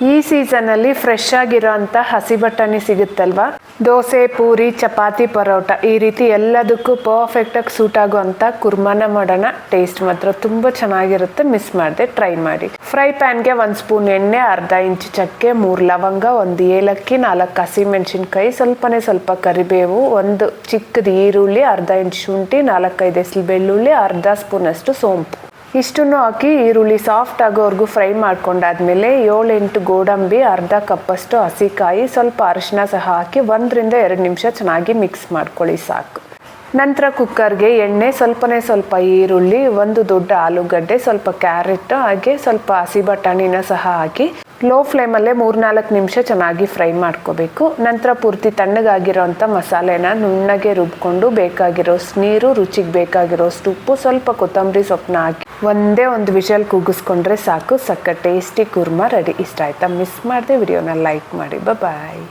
ಈ ಸೀಸನಲ್ಲಿ ಫ್ರೆಶ್ ಆಗಿರೋಂಥ ಹಸಿ ಬಟಾಣಿ ಸಿಗುತ್ತಲ್ವಾ, ದೋಸೆ, ಪೂರಿ, ಚಪಾತಿ, ಪರೋಟ ಈ ರೀತಿ ಎಲ್ಲದಕ್ಕೂ ಪರ್ಫೆಕ್ಟಾಗಿ ಸೂಟ್ ಆಗುವಂಥ ಕುರ್ಮಾನ ಮಾಡೋಣ. ಟೇಸ್ಟ್ ಮಾತ್ರ ತುಂಬ ಚೆನ್ನಾಗಿರುತ್ತೆ, ಮಿಸ್ ಮಾಡದೆ ಟ್ರೈ ಮಾಡಿ. ಫ್ರೈ ಪ್ಯಾನ್ಗೆ 1 ಸ್ಪೂನ್ ಎಣ್ಣೆ, ಅರ್ಧ ಇಂಚು ಚಕ್ಕೆ, 3 ಲವಂಗ, 1 ಏಲಕ್ಕಿ, 4 ಹಸಿಮೆಣಸಿನ್ಕಾಯಿ, ಸ್ವಲ್ಪ ಕರಿಬೇವು, 1 ಚಿಕ್ಕದು ಈರುಳ್ಳಿ, ಅರ್ಧ ಇಂಚು ಶುಂಠಿ, 4-5 ಎಸಳು ಬೆಳ್ಳುಳ್ಳಿ, ಅರ್ಧ ಸ್ಪೂನ್ ಅಷ್ಟು ಸೋಂಪು ಇಷ್ಟನ್ನು ಹಾಕಿ ಈರುಳ್ಳಿ ಸಾಫ್ಟ್ ಆಗೋವರೆಗೂ ಫ್ರೈ ಮಾಡ್ಕೊಂಡಾದ್ಮೇಲೆ 7-8 ಗೋಡಂಬಿ, ಅರ್ಧ ಕಪ್ಪಷ್ಟು ಹಸಿಕಾಯಿ, ಸ್ವಲ್ಪ ಅರಿಶಿನ ಸಹ ಹಾಕಿ 1-2 ನಿಮಿಷ ಚೆನ್ನಾಗಿ ಮಿಕ್ಸ್ ಮಾಡ್ಕೊಳ್ಳಿ ಸಾಕು. ನಂತರ ಕುಕ್ಕರ್ಗೆ ಎಣ್ಣೆ, ಸ್ವಲ್ಪ ಈರುಳ್ಳಿ, 1 ದೊಡ್ಡ ಆಲೂಗಡ್ಡೆ, ಸ್ವಲ್ಪ ಕ್ಯಾರೆಟ್, ಹಾಗೆ ಸ್ವಲ್ಪ ಹಸಿ ಬಟಾಣಿನ ಸಹ ಹಾಕಿ ಲೋ ಫ್ಲೇಮಲ್ಲೇ 3-4 ನಿಮಿಷ ಚೆನ್ನಾಗಿ ಫ್ರೈ ಮಾಡ್ಕೋಬೇಕು. ನಂತರ ಪೂರ್ತಿ ತಣ್ಣಗಾಗಿರೋಂಥ ಮಸಾಲೆನ ನುಣ್ಣಗೆ ರುಬ್ಕೊಂಡು ಬೇಕಾಗಿರೋಷ್ಟು ನೀರು, ರುಚಿಗೆ ಬೇಕಾಗಿರೋಷ್ಟು ಉಪ್ಪು, ಸ್ವಲ್ಪ ಕೊತ್ತಂಬರಿ ಸೊಪ್ಪನ್ನ ಹಾಕಿ ಒಂದೇ ಒಂದು ವಿಷಲ್ ಕೂಗಿಸ್ಕೊಂಡ್ರೆ ಸಾಕು. ಸಕ್ಕ ಟೇಸ್ಟಿ ಕುರ್ಮಾ ರೆಡಿ. ಇಷ್ಟ ಆಯ್ತಾ? ಮಿಸ್ ಮಾಡದೆ ವಿಡಿಯೋನ ಲೈಕ್ ಮಾಡಿ. ಬಾಯ್.